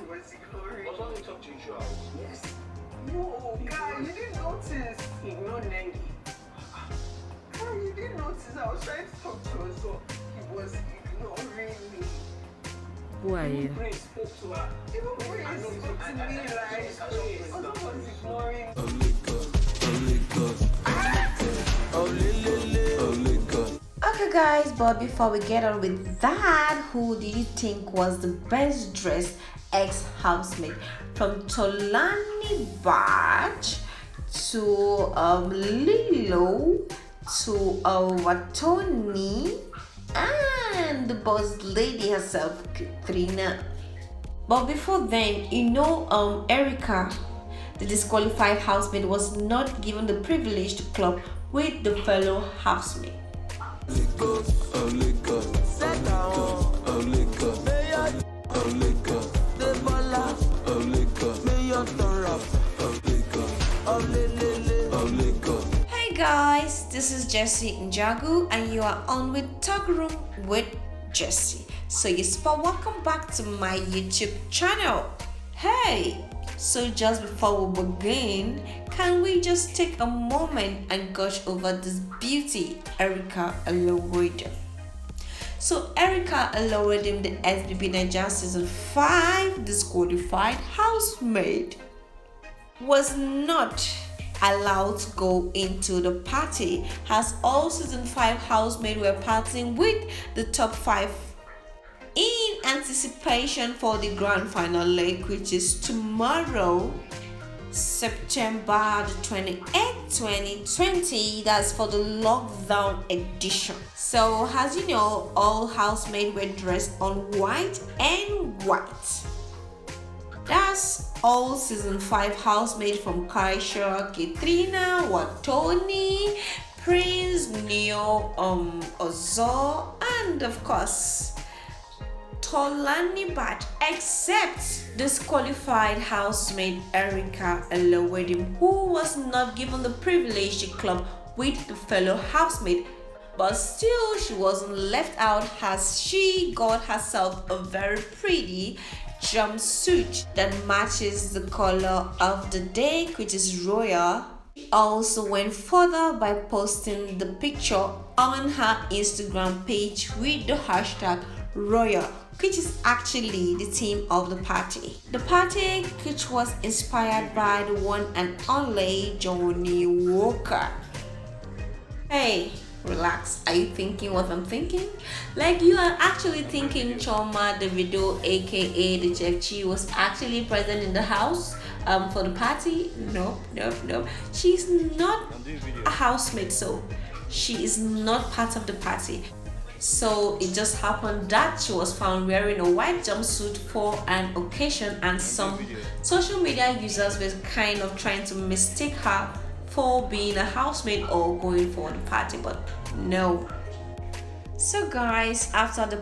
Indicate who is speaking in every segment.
Speaker 1: was ignoring.
Speaker 2: Was only talk to you.
Speaker 1: Yes. No, guy, you didn't notice. Ignore Nengi. Guy, you didn't notice. I was trying to talk to her, so he was ignoring me.
Speaker 3: Who are you?
Speaker 2: Prince spoke to her.
Speaker 1: Even Prince spoke to me like Ozo was ignoring.
Speaker 3: Okay guys, but before we get on with that, who do you think was the best dressed ex-housemate? From Tolani Batch to Lilo to Watoni and the boss lady herself, Katrina. But before then, Erica, the disqualified housemate, was not given the privilege to club with the fellow housemate. Hey guys, this is Jessie Njagu and you are on with Talk Room with Jessie. So yes, but welcome back to my YouTube channel. Hey, so just before we begin, can we just take a moment and gush over this beauty, Erica Alowedim? So Erica Alowedim, the SBB Nigeria Season 5 disqualified housemaid, was not allowed to go into the party, as all Season 5 housemaid were partying with the top 5 in anticipation for the grand final leg, which is tomorrow, September the 28th, 2020. That's for the lockdown edition. So as you know, all housemaids were dressed on white and white. That's all Season 5 housemaid from Kaisha, Katrina, Watoni, Prince, Neo, OZO, and of course Tolani Bat, except disqualified housemaid Erica Alowedim, who was not given the privilege to club with the fellow housemate. But still, she wasn't left out, as she got herself a very pretty jumpsuit that matches the color of the day, which is royal. She also went further by posting the picture on her Instagram page with the hashtag royal, which is actually the theme of the party. The party, which was inspired by the one and only Johnny Walker. Hey, relax. Are you thinking what I'm thinking? Like, you are actually thinking Choma Davido, aka the Jeff Chi, was actually present in the house for the party? Nope. She's not a housemate, so she is not part of the party. So it just happened that she was found wearing a white jumpsuit for an occasion, and some social media users were kind of trying to mistake her for being a housemaid or going for the party, but no. So guys, after the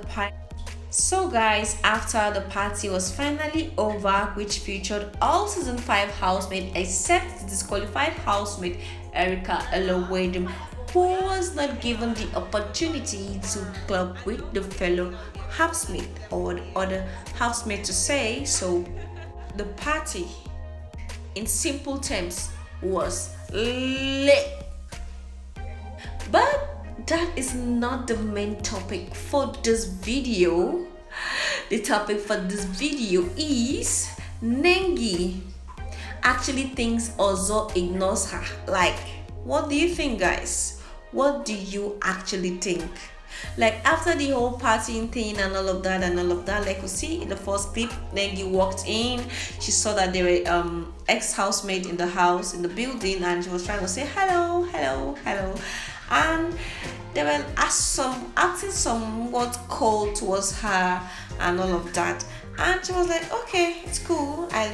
Speaker 3: party was finally over, which featured all Season 5 housemaid except the disqualified housemate Erica Alowedim, who was not given the opportunity to club with the fellow housemate or the other housemate to say. So the party, in simple terms, was lit. But that is not the main topic for this video. The topic for this video is Nengi actually thinks OZO ignores her. Like, what do you think, guys? What do you actually think? Like, after the whole partying thing and all of that, like we see in the first clip, Nengi walked in. She saw that there were ex-housemate in the house, in the building, and she was trying to say hello, and they were acting somewhat cold towards her and all of that. And she was like, okay, it's cool. I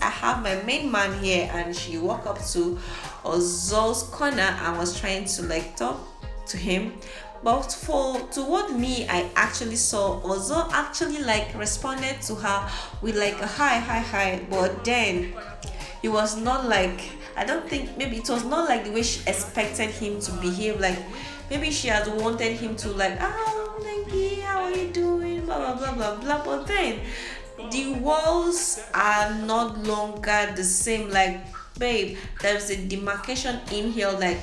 Speaker 3: have my main man here. And she walked up to Ozo's corner and was trying to like talk to him. But toward me, I actually saw Ozo actually like responded to her with like a hi. But then it was not like, I don't think, maybe it was not like the way she expected him to behave. Like, maybe she had wanted him to like, oh, Nengi, how are you doing? Blah, blah, blah, blah, blah. But then the walls are not longer the same. Like, babe, there's a demarcation in here, like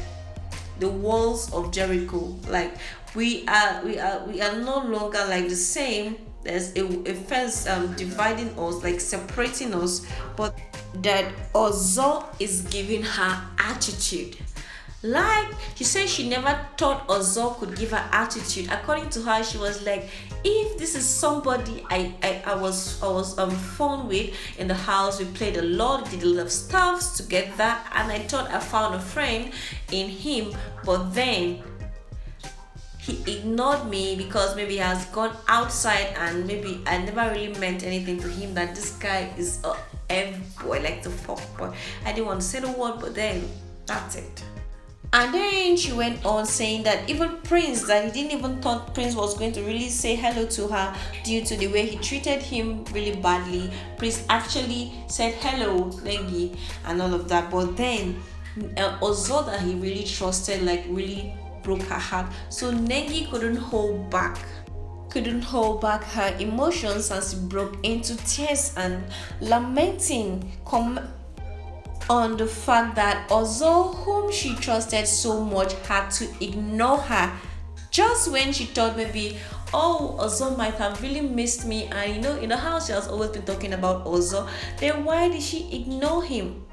Speaker 3: the walls of Jericho. Like, we are no longer like the same. There's a fence dividing us, like separating us, but that OZO is giving her attitude. Like, she said she never thought OZO could give her attitude. According to her, she was like, if this is somebody I was fun with in the house, we played a lot, did a lot of stuffs together, and I thought I found a friend in him, but then he ignored me because maybe he has gone outside and maybe I never really meant anything to him, that this guy is a F boy, like the fuck boy. I didn't want to say the word, but then that's it. And then she went on saying that even Prince, that he didn't even thought Prince was going to really say hello to her due to the way he treated him really badly. Prince actually said hello, Nengi, and all of that. But then OZO, that he really trusted, like really broke her heart. So Nengi couldn't hold back her emotions, and she broke into tears and lamenting on the fact that OZO, whom she trusted so much, had to ignore her just when she thought maybe, oh, OZO might have really missed me, and in the house she has always been talking about OZO. Then why did she ignore him?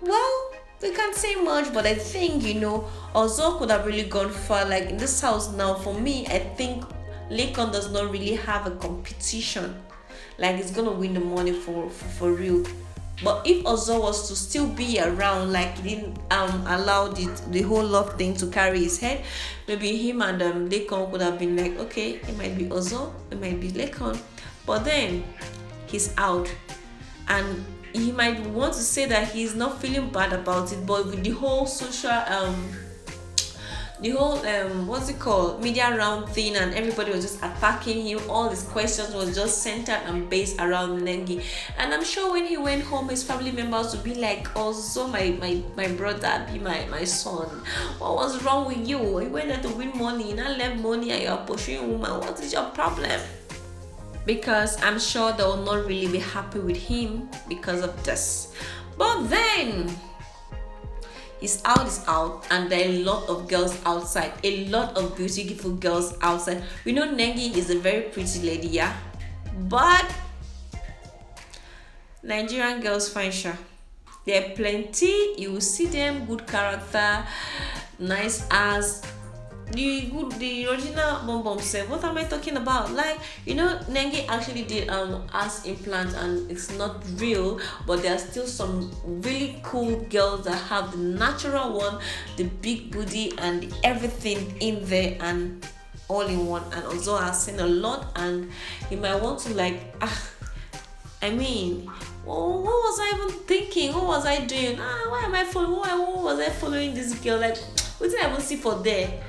Speaker 3: Well, we can't say much, but I think OZO could have really gone far. Like, in this house now, for me, I think Lekon does not really have a competition, like it's gonna win the money for real. But if OZO was to still be around, like he didn't allow the whole love thing to carry his head, maybe him and Lekon could have been like, okay, it might be OZO, it might be Lekon, but then he's out, and he might want to say that he's not feeling bad about it, but with the whole social what's it called, media round thing, and everybody was just attacking him, all his questions was just centered and based around Nengi. And I'm sure when he went home, his family members would be like, OZO, my brother, be my son, what was wrong with you? You went there to win money, you now left money and you're pursuing woman. What is your problem? Because I'm sure they will not really be happy with him because of this. But then is out, and there are a lot of girls outside, a lot of beautiful girls outside. We know Nengi is a very pretty lady, yeah, but Nigerian girls find sure there are plenty. You will see them, good character, nice ass, the original Bom Bom set. What am I talking about? Like, Nengi actually did ass implant, and it's not real, but there are still some really cool girls that have the natural one, the big booty and everything in there, and all in one. And also I've seen a lot, and you might want to like, what was I even thinking? What was I doing? Why am I following? What was I following this girl? Like, what did I even see for there?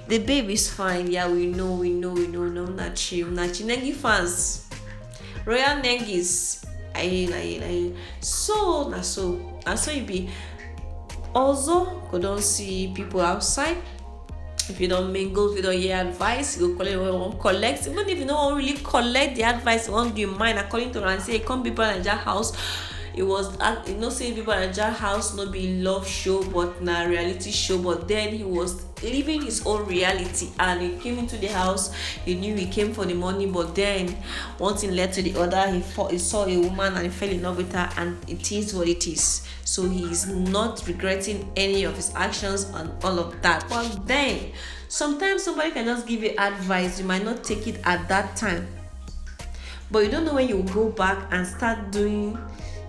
Speaker 3: The babe is fine, yeah, we know, no, Nachi, Nengi fans, Royal Nengis, so you be. Also, go don't see people outside. If you don't mingle, if you don't hear advice, you go collect. Even if you don't really collect the advice, you won't do mine. According to Rancy, come people in your house. It was saying people at Jar house not be love show but na reality show, but then he was living his own reality, and he came into the house. He knew he came for the money, but then one thing led to the other. He saw a woman and he fell in love with her, and it is what it is. So he is not regretting any of his actions and all of that. But then sometimes somebody can just give you advice, you might not take it at that time, but you don't know when you go back and start doing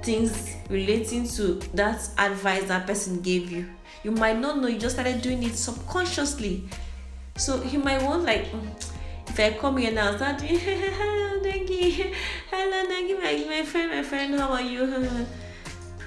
Speaker 3: things relating to that advice that person gave you. You might not know, you just started doing it subconsciously. So he might want, like, if I come here now, start doing hello Nengi, my friend, how are you?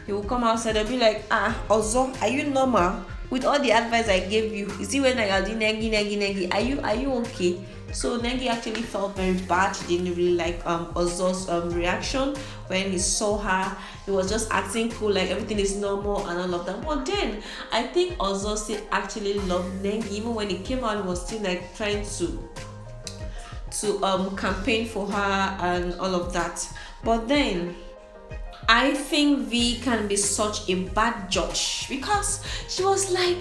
Speaker 3: He will come outside and be like, OZO, are you normal? With all the advice I gave you, you see when I did Nengi, are you okay? So Nengi actually felt very bad. She didn't really like OZO's reaction when he saw her. He was just acting cool, like everything is normal and all of that. But then I think OZO still actually loved Nengi. Even when he came out, he was still like trying campaign for her and all of that. But then I think V can be such a bad judge because she was like,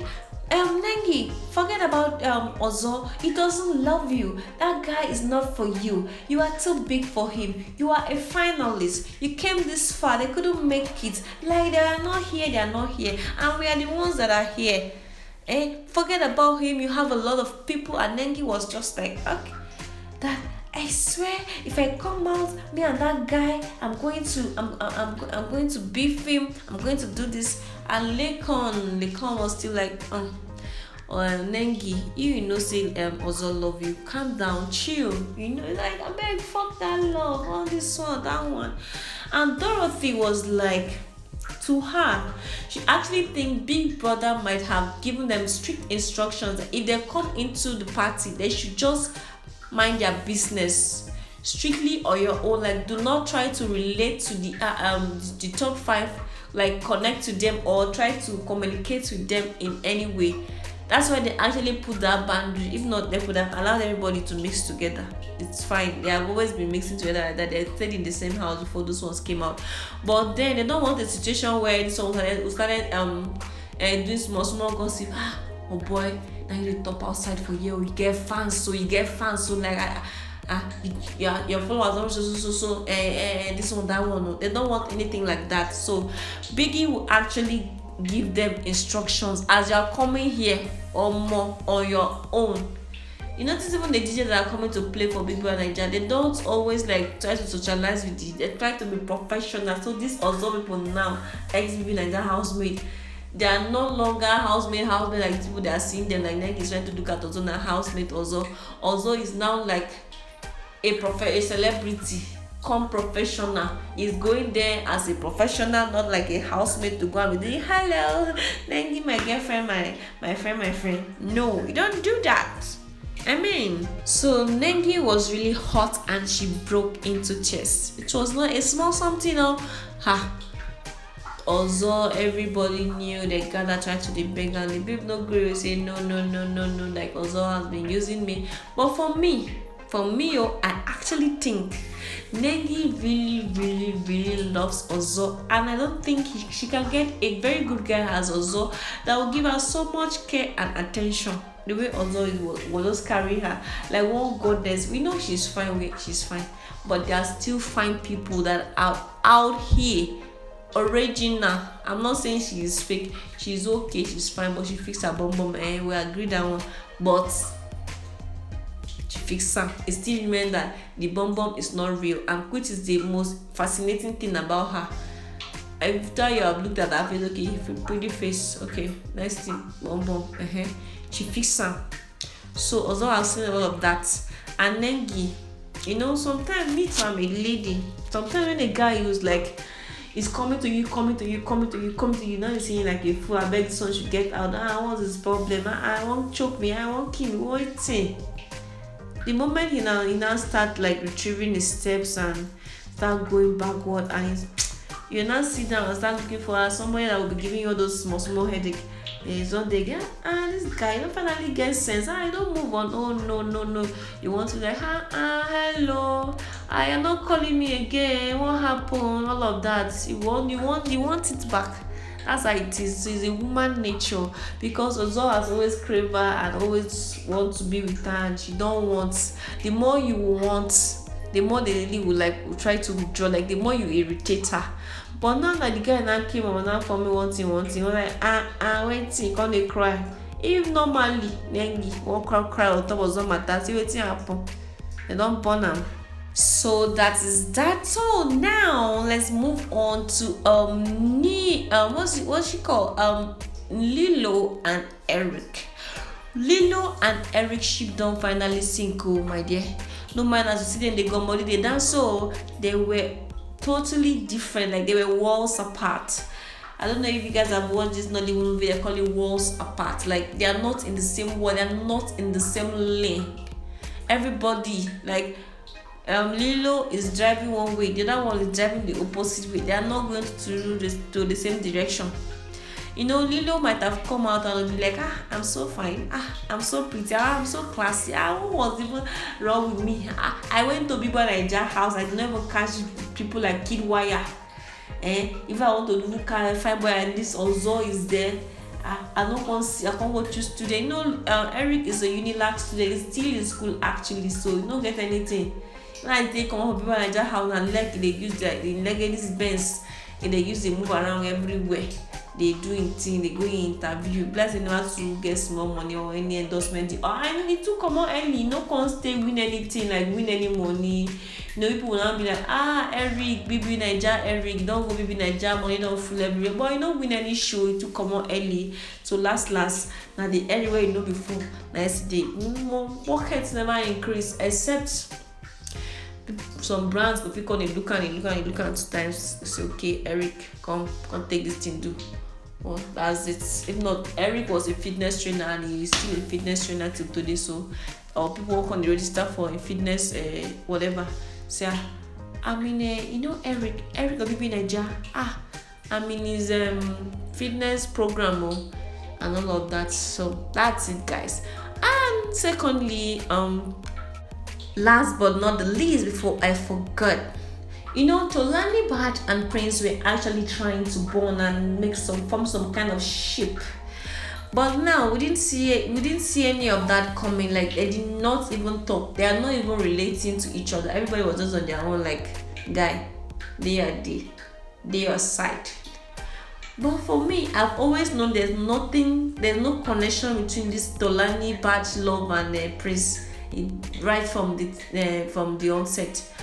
Speaker 3: Nengi, forget about Ozo. He doesn't love you. That guy is not for you. You are too big for him. You are a finalist. You came this far. They couldn't make it. Like they are not here. They are not here, and we are the ones that are here. Forget about him. You have a lot of people. And Nengi was just like, okay, that I swear, if I come out, me and that guy, I'm going to beef him. I'm going to do this. And Lekon was still like, Nengi, you know, say Ozo love you. Calm down, chill. You know, like I beg, fuck that love, all this one, that one. And Dorothy was like, to her, she actually think Big Brother might have given them strict instructions that if they come into the party, they should just mind their business strictly on your own. Like, do not try to relate to the top 5, like connect to them or try to communicate with them in any way. That's why they actually put that boundary. If not, they could have allowed everybody to mix together. It's fine. They have always been mixing together like that. They stayed in the same house before those ones came out. But then they don't want a situation where this one started doing small gossip. Oh boy, now you top outside for you. You get fans, so like your followers so this one, that one. They don't want anything like that. So Biggie will actually give them instructions as you are coming here or more on your own. You notice even the DJs that are coming to play for Big Brother Nigeria, they don't always like try to socialize with you. They try to be professional. So these OZO people now, ex-BB Nigeria housemate, they are no longer housemate like people that are seeing them like Nengi is trying to look at OZO and housemate OZO. OZO is now like a celebrity come professional. Is going there as a professional, not like a housemate to go and be doing hello Nengi, my girlfriend, my friend. No, you don't do that. I mean, so Nengi was really hot and she broke into tears. It was not a small something, Although everybody knew the guy that tried to beg and the people no agree, say no, like Ozo has been using me. But for me, I actually think Nengi really loves Ozo, and I don't think she can get a very good guy as Ozo that will give her so much care and attention. The way Ozo will just carry her like one goddess. We know she's fine, but there are still fine people that are out here. Original. I'm not saying she is fake. She's okay, she's fine, but she fixed her bum. We agree that one. But she fixed her. It still remains that the bum is not real, and which is the most fascinating thing about her. After you have looked at her face, okay, pretty face, okay, nice thing, bum. She fixed her. So Ozo has seen all of that. And Nengi, you know, sometimes me too, I'm a lady. Sometimes when a guy who's like, he's coming to you. Now you're saying like a fool. I beg this one should get out. What's his problem? I won't choke me. I won't kill me. Waiting. The moment he now start like retrieving his steps and start going backward, and you now sit down and start looking for somebody that will be giving you all those small headache. There's one day again, this guy, you finally get sense. I don't move on. Oh no. You want to like, hello. You're not calling me again. What happened? All of that. You want it back. That's how it is. So it's a woman nature, because Ozo has always craved her and always want to be with her, and she don't want. The more you want, the more the lady will try to withdraw. Like the more you irritate her. But now that the guy now came on now for me one thing, was like, waiting, can't they cry? If normally Nengi won't cry on top of some matter, see what's happen. They don't burn them. So that is that. So now let's move on to what's she called? Lilo and Eric. Lilo and Eric ship don't finally sink, my dear. No man, as you see them, they go money, they dance, so they were totally different, like they were worlds apart. I don't know if you guys have watched this Nollywood movie. They call it worlds apart. Like they are not in the same world, they are not in the same lane. Everybody, like Lilo is driving one way, the other one is driving the opposite way. They are not going to the same direction. Lilo might have come out and be like, I'm so fine, I'm so pretty, I'm so classy, what was even wrong with me? I went to Biba Niger house, I never catch people like Kid Wire. If I want to do find boy and this OZO is there, I don't want to see, I can't go to student. Eric is a Unilag student, he's still in school actually, so you don't get anything. Like they come up Biba Niger house and like they use the legacy Benz, and they use they move around everywhere. They doing thing, they go in interview. Bless they never to get small money or any endorsement. I need to come out early. No can't stay win anything like win any money. People will now be like, Eric, BB Niger, Eric, don't go BB Niger, money don't full everywhere. But you don't win any show to come out early. So last now the everywhere before yesterday. Pockets never increase except some brands go pick on a look and 2 times. It's okay, Eric, come take this thing do. Well, that's it. If not, Eric was a fitness trainer and he's still a fitness trainer till today. So, or people work on the register for a fitness, whatever. So, Eric will be in Niger. His fitness program and all of that. So that's it, guys. And secondly, last but not the least, before I forgot, Tolani Bad and Prince were actually trying to bond and form some kind of ship. But now we didn't see any of that coming. Like they did not even talk. They are not even relating to each other. Everybody was just on their own. Like, guy, they are side. But for me, I've always known there's no connection between this Tolani Bad love and Prince right from the onset.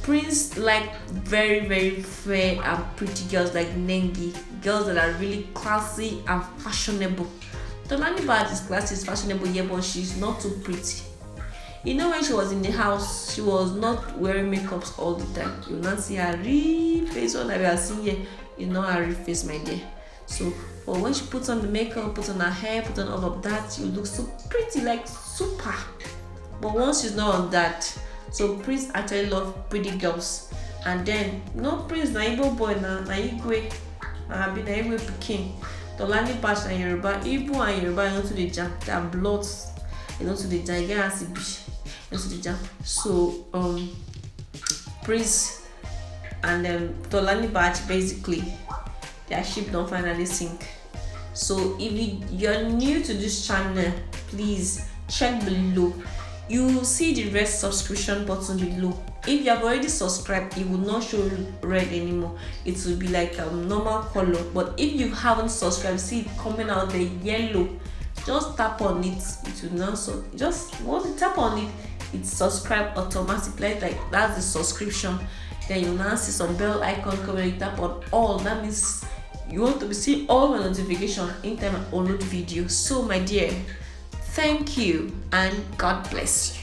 Speaker 3: Prince like very, very fair and pretty girls like Nengi, girls that are really classy and fashionable. Tolani Bad is classy, is fashionable, yeah, but she's not too pretty. When she was in the house, she was not wearing makeups all the time. You will not see her real face. All that we are seeing here is not her real face, my dear. So, but when she puts on the makeup, puts on her hair, puts on all of that, she looks so pretty, like super. But once she's not on that, so Prince actually loves pretty girls. And then, Prince na Igbo boy na Igwe, na Igwe Pikin. Tolani Bad na Yoruba, Igbo and Yoruba to the jam. They are bloods, to the jam. Again, as into the jam. So Prince and Tolani Bad, basically their ship don't finally sink. So if you're new to this channel, please check below. You will see the red subscription button below. If you have already subscribed, it will not show red anymore. It will be like a normal color. But if you haven't subscribed, see it coming out the yellow, just tap on it. It will not just once you tap on it, it's subscribe automatically. Like that's the subscription. Then you now see some bell icon coming. You tap on all. That means you want to be seeing all my notifications anytime I upload video. So my dear, thank you and God bless you.